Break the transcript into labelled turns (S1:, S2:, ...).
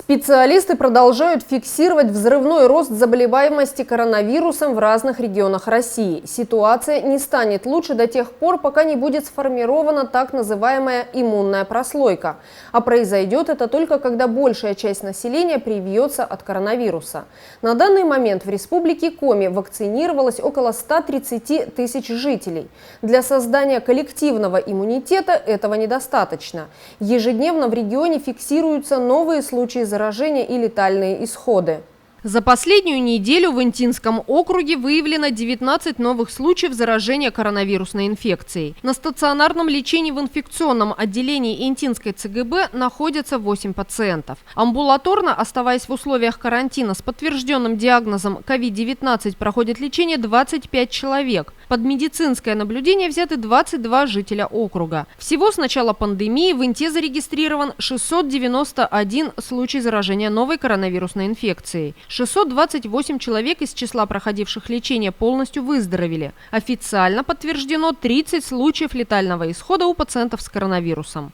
S1: Специалисты продолжают фиксировать взрывной рост заболеваемости коронавирусом в разных регионах России. Ситуация не станет лучше до тех пор, пока не будет сформирована так называемая иммунная прослойка. А произойдет это только когда большая часть населения привьется от коронавируса. На данный момент в республике Коми вакцинировалось около 130 тысяч жителей. Для создания коллективного иммунитета этого недостаточно. Ежедневно в регионе фиксируются новые случаи заражения и летальные исходы. За последнюю неделю в Интинском округе выявлено 19 новых случаев заражения коронавирусной инфекцией. На стационарном лечении в инфекционном отделении Интинской ЦГБ находятся 8 пациентов. Амбулаторно, оставаясь в условиях карантина с подтвержденным диагнозом COVID-19, проходит лечение 25 человек. Под медицинское наблюдение взяты 22 жителя округа. Всего с начала пандемии в Инте зарегистрирован 691 случай заражения новой коронавирусной инфекцией. 628 человек из числа проходивших лечение полностью выздоровели. Официально подтверждено 30 случаев летального исхода у пациентов с коронавирусом.